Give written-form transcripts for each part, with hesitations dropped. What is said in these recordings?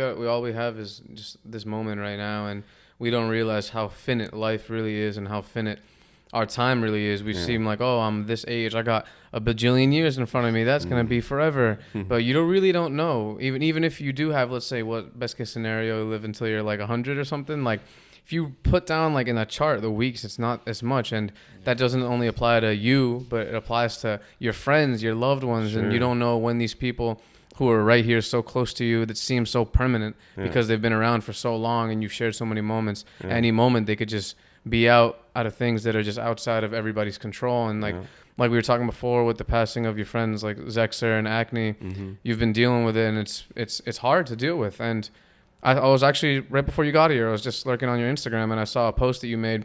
all we have is just this moment right now, and we don't realize how finite life really is and how finite our time really is. We Yeah. seem like, oh, I'm this age, I got a bajillion years in front of me, that's gonna Mm. be forever. But you don't know. Even if you do have, let's say, what best case scenario, you live until you're like 100 or something. Like, if you put down like in a chart the weeks, it's not as much, and that doesn't only apply to you, but it applies to your friends, your loved ones, and you Sure. don't know when these people who are right here so close to you that seem so permanent Yeah. because they've been around for so long and you've shared so many moments. Yeah. Any moment they could just be out of things that are just outside of everybody's control. And Yeah. like we were talking before with the passing of your friends like Zexor and Acne, Mm-hmm. you've been dealing with it, and it's hard to deal with. And I was actually, right before you got here, I was just lurking on your Instagram and I saw a post that you made.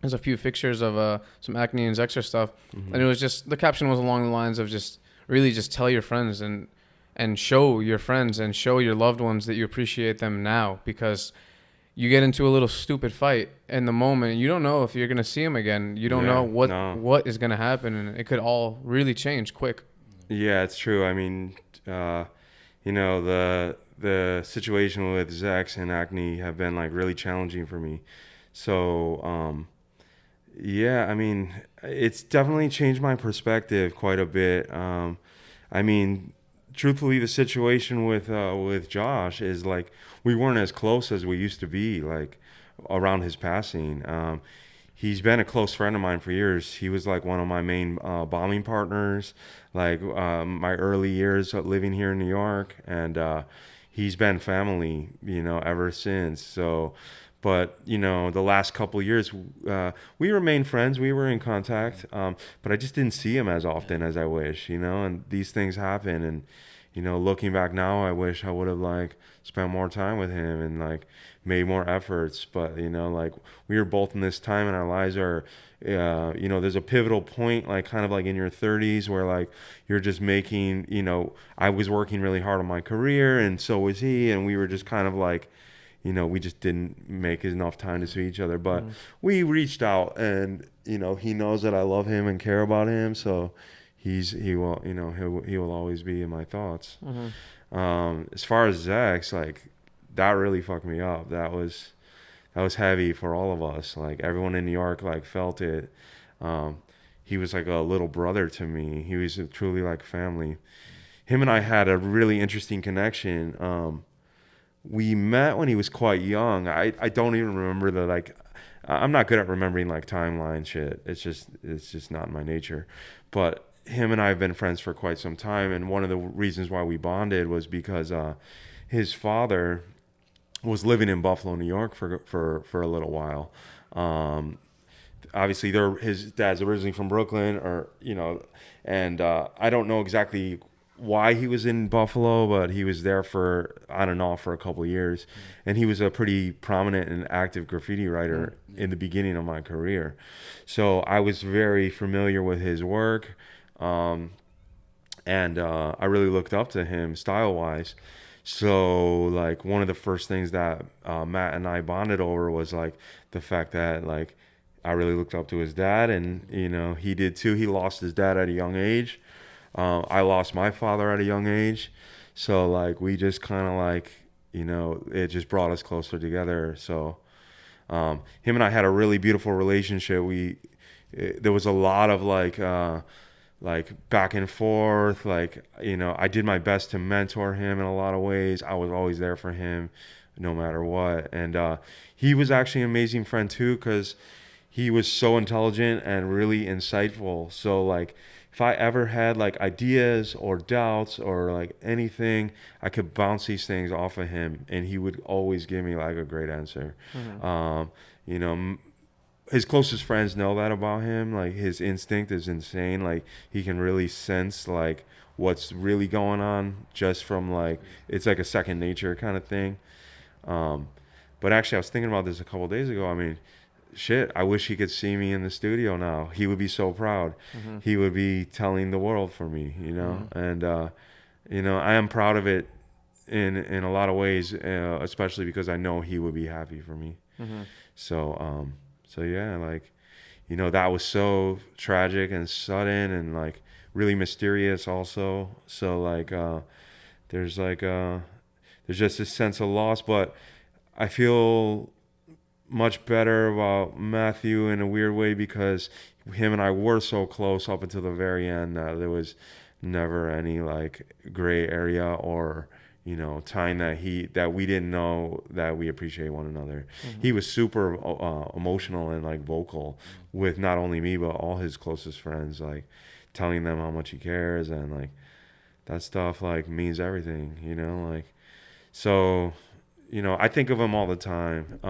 There's a few pictures of some Acne and Zexor stuff, Mm-hmm. and it was just, the caption was along the lines of just really just tell your friends and show your friends and show your loved ones that you appreciate them now, because you get into a little stupid fight in the moment and you don't know if you're going to see them again. You don't Yeah. know what No. what is going to happen, and it could all really change quick. Yeah, it's true. I mean, the situation with Zex and Acne have been like really challenging for me. So, yeah, I mean, it's definitely changed my perspective quite a bit. I mean, truthfully, the situation with Josh is like we weren't as close as we used to be, like around his passing. He's been a close friend of mine for years. He was like one of my main bombing partners, like my early years of living here in New York, and he's been family, ever since. So, but the last couple of years, we remained friends. We were in contact, but I just didn't see him as often as I wish, and these things happen. And looking back now, I wish I would have like spent more time with him and like made more efforts. But like we were both in this time in our lives where there's a pivotal point, like kind of like in your 30s, where like you're just making, I was working really hard on my career and so was he, and we were just kind of like, we just didn't make enough time to see each other. But we reached out, and he knows that I love him and care about him, so he will, he will always be in my thoughts. As far as Zex, like that really fucked me up. That was heavy for all of us. Like everyone in New York like felt it. He was like a little brother to me. He was truly like family. Him and I had a really interesting connection. We met when he was quite young. I don't even remember the like. I'm not good at remembering like timeline shit. It's just not my nature. But him and I have been friends for quite some time, and one of the reasons why we bonded was because his father was living in Buffalo, New York for a little while. Obviously, his dad's originally from Brooklyn, or and I don't know exactly why he was in Buffalo, but he was there for on and off for a couple of years, and he was a pretty prominent and active graffiti writer in the beginning of my career. So I was very familiar with his work, and I really looked up to him style wise. So like one of the first things that Matt and I bonded over was like the fact that like I really looked up to his dad, and he did too. He lost his dad at a young age. I lost my father at a young age, so like we just kind of like it just brought us closer together. So him and I had a really beautiful relationship. There was a lot of like back and forth. Like I did my best to mentor him in a lot of ways. I was always there for him, no matter what. And he was actually an amazing friend too, because he was so intelligent and really insightful. So like if I ever had like ideas or doubts or like anything, I could bounce these things off of him, and he would always give me like a great answer. You know, his closest friends know that about him. Like his instinct is insane. Like he can really sense like what's really going on just from like it's like a second nature kind of thing. Um, but actually, I was thinking about this a couple days ago. I mean, shit, I wish he could see me in the studio now. He would be so proud. He would be telling the world for me, and I am proud of it in a lot of ways, especially because I know he would be happy for me. So so yeah, like that was so tragic and sudden and like really mysterious also. So like there's like there's just this sense of loss. But I feel much better about Matthew in a weird way because him and I were so close up until the very end that there was never any like gray area or time that we didn't know that we appreciate one another. Mm-hmm. He was super emotional and like vocal with not only me but all his closest friends, like telling them how much he cares, and like that stuff like means everything, like. So I think of him all the time,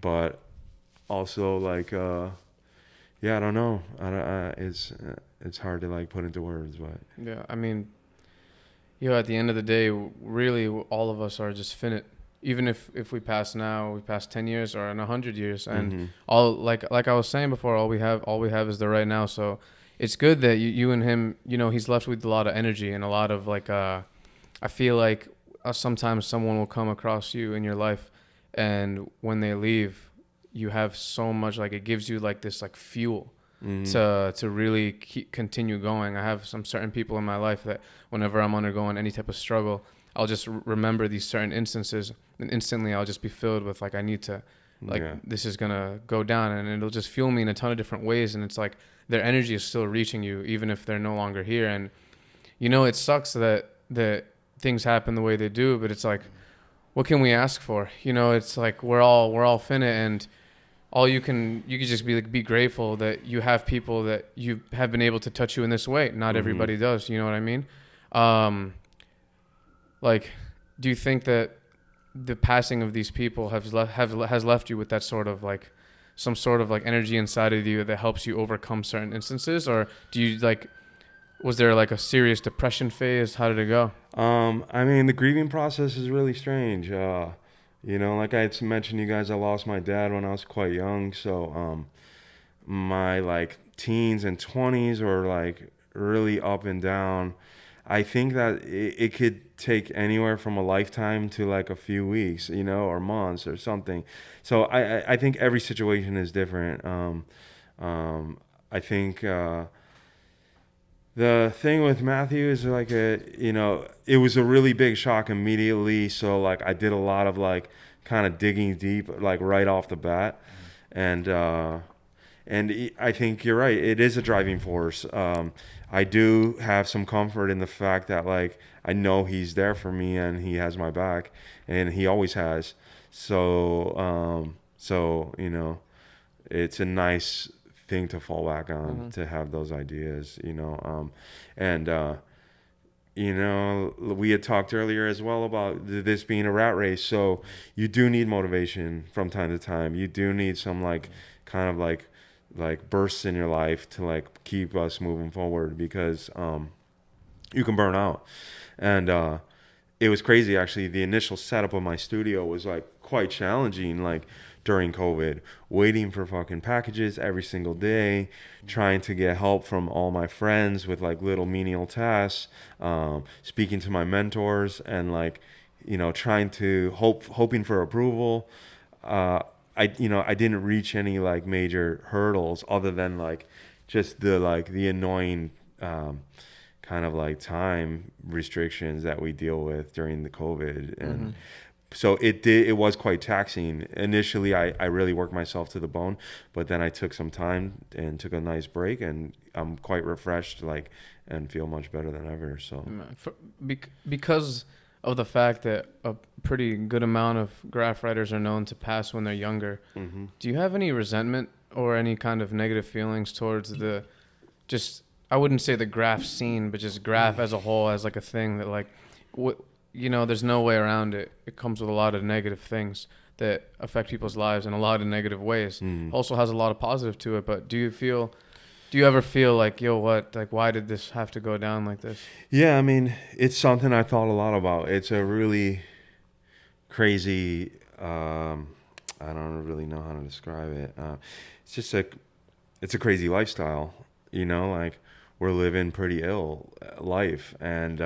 but also like yeah, I don't know. It's hard to like put into words, but Yeah, I mean, at the end of the day, really, all of us are just finite. Even if we pass now, we pass 10 years or in 100 years, and all like I was saying before, all we have is the right now. So it's good that you and him, he's left with a lot of energy and a lot of like. I feel like sometimes someone will come across you in your life, and when they leave, you have so much, like it gives you like this like fuel to really continue going. I have some certain people in my life that whenever I'm undergoing any type of struggle, I'll just remember these certain instances, and instantly I'll just be filled with like I need to, like this is gonna go down, and it'll just fuel me in a ton of different ways. And it's like their energy is still reaching you even if they're no longer here. And it sucks that things happen the way they do, but it's like, what can we ask for? It's like we're all finite, and all you can just be grateful that you have people that you have been able to touch you in this way. Not everybody does. You know what I mean? Like, do you think that the passing of these people has left you with that sort of like some sort of like energy inside of you that helps you overcome certain instances, or do you like? Was there like a serious depression phase? How did it go? I mean, the grieving process is really strange. Like I had mentioned, you guys, I lost my dad when I was quite young. So, my like teens and 20s were like really up and down. I think that it could take anywhere from a lifetime to like a few weeks, or months or something. So I think every situation is different. I think, the thing with Matthew is like it was a really big shock immediately. So like I did a lot of like kind of digging deep, like right off the bat. And I think you're right. It is a driving force. I do have some comfort in the fact that like I know he's there for me and he has my back, and he always has. So it's a nice thing to fall back on, to have those ideas, and we had talked earlier as well about this being a rat race. So you do need motivation from time to time. You do need some like kind of like bursts in your life to like keep us moving forward, because you can burn out. And it was crazy actually. The initial setup of my studio was like quite challenging, like during COVID, waiting for fucking packages every single day, trying to get help from all my friends with like little menial tasks, speaking to my mentors, and like, trying to hoping for approval. I didn't reach any like major hurdles other than like just the annoying kind of like time restrictions that we deal with during the COVID. And so it was quite taxing. Initially, I really worked myself to the bone, but then I took some time and took a nice break, and I'm quite refreshed, like, and feel much better than ever. So because of the fact that a pretty good amount of graph writers are known to pass when they're younger, do you have any resentment or any kind of negative feelings towards I wouldn't say the graph scene, but just graph as a whole, as like a thing that like, there's no way around it. It comes with a lot of negative things that affect people's lives in a lot of negative ways. Also has a lot of positive to it. But do you ever feel like, why did this have to go down like this? Yeah, I mean, it's something I thought a lot about. It's a really crazy, I don't really know how to describe it. It's a crazy lifestyle, like we're living pretty ill life. And,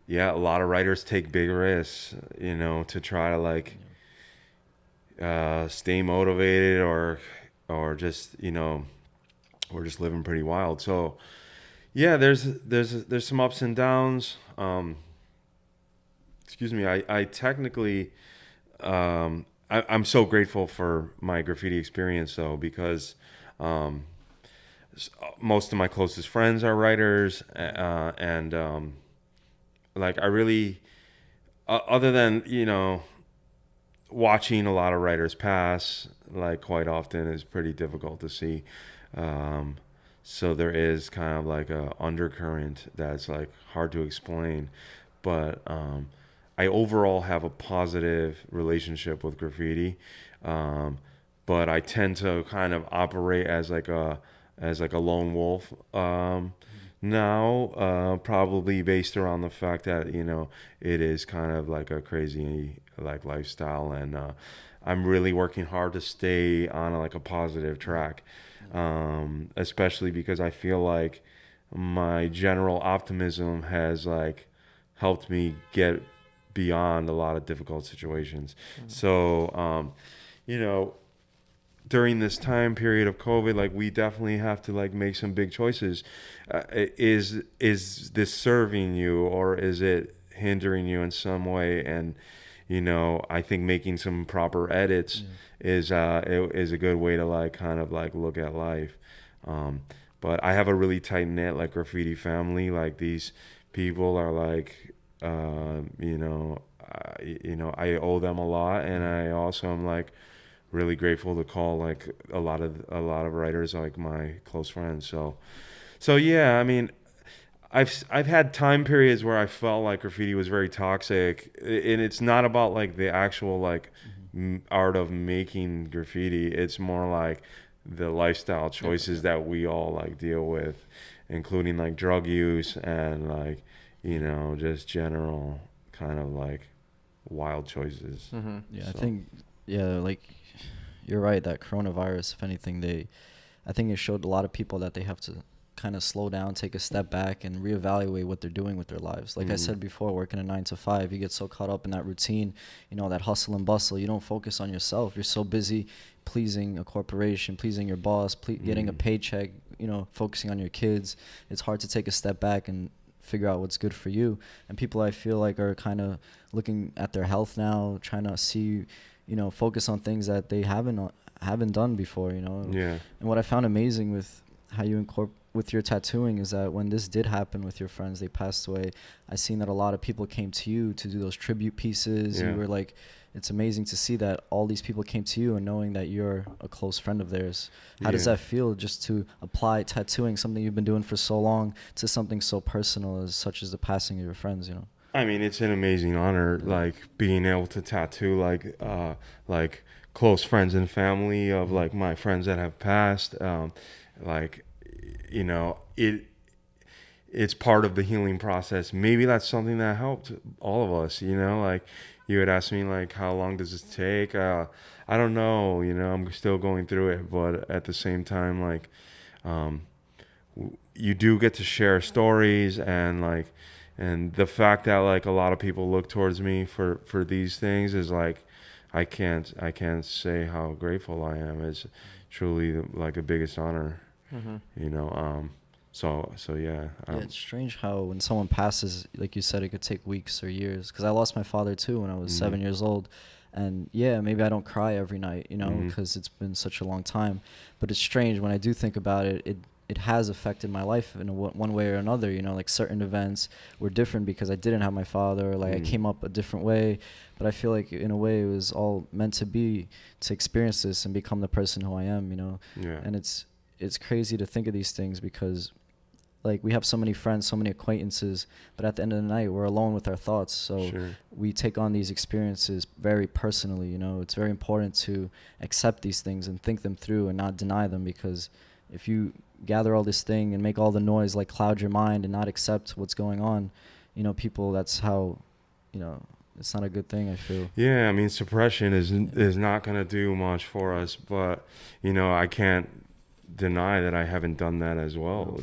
yeah, a lot of writers take big risks, to try to like stay motivated, or just, we're just living pretty wild. So yeah, there's some ups and downs. excuse me, I technically, I'm so grateful for my graffiti experience though, because um, most of my closest friends are writers, and like I really, other than watching a lot of writers pass, like quite often is pretty difficult to see. Um, so there is kind of like a undercurrent that's like hard to explain, but I overall have a positive relationship with graffiti. Um, but I tend to kind of operate as like a lone wolf now, probably based around the fact that it is kind of like a crazy like lifestyle, and I'm really working hard to stay on like a positive track, especially because I feel like my general optimism has like helped me get beyond a lot of difficult situations. So you know during this time period of COVID, like we definitely have to like make some big choices. Is this serving you, or is it hindering you in some way? And I think making some proper edits is a good way to like kind of like look at life. Um, but I have a really tight knit like graffiti family. Like these people are like, I owe them a lot, and I also am like really grateful to call like a lot of writers like my close friends. So yeah, I mean, I've had time periods where I felt like graffiti was very toxic, and it's not about like the actual like art of making graffiti. It's more like the lifestyle choices that we all like deal with, including like drug use and like just general kind of like wild choices. Yeah, I So, think, yeah, like you're right, that coronavirus, if anything, I think it showed a lot of people that they have to kind of slow down, take a step back, and reevaluate what they're doing with their lives. Like I said before, working a 9 to 5, you get so caught up in that routine, that hustle and bustle. You don't focus on yourself. You're so busy pleasing a corporation, pleasing your boss, getting a paycheck, focusing on your kids. It's hard to take a step back and figure out what's good for you. And people, I feel like, are kind of looking at their health now, trying to see, focus on things that they haven't done before. yeah. And what I found amazing with how you with your tattooing is that when this did happen with your friends, they passed away, I seen that a lot of people came to you to do those tribute pieces. Yeah. You were like, it's amazing to see that all these people came to you, and knowing that you're a close friend of theirs. How does that feel, just to apply tattooing, something you've been doing for so long, to something so personal as such as the passing of your friends? I mean, it's an amazing honor, like being able to tattoo like close friends and family of like my friends that have passed. Like, it's part of the healing process. Maybe that's something that helped all of us. Like you had asked me like, how long does this take? I don't know. I'm still going through it, but at the same time, like, you do get to share stories, and the fact that like a lot of people look towards me for these things is like, I can't say how grateful I am. It's truly like the biggest honor. So yeah. Yeah, it's strange how when someone passes, like you said, it could take weeks or years. Because I lost my father too when I was 7 years old. And yeah, maybe I don't cry every night, because it's been such a long time. But it's strange when I do think about it. It has affected my life in one way or another. Like certain events were different because I didn't have my father. Like I came up a different way. But I feel like in a way it was all meant to be, to experience this and become the person who I am. Yeah. And it's crazy to think of these things because, like, we have so many friends, so many acquaintances, but at the end of the night, we're alone with our thoughts. So we take on these experiences very personally. It's very important to accept these things and think them through and not deny them, because if you gather all this thing and make all the noise, like cloud your mind and not accept what's going on, people, that's how, it's not a good thing, I feel. Yeah, I mean, suppression is not going to do much for us, but I can't deny that I haven't done that as well.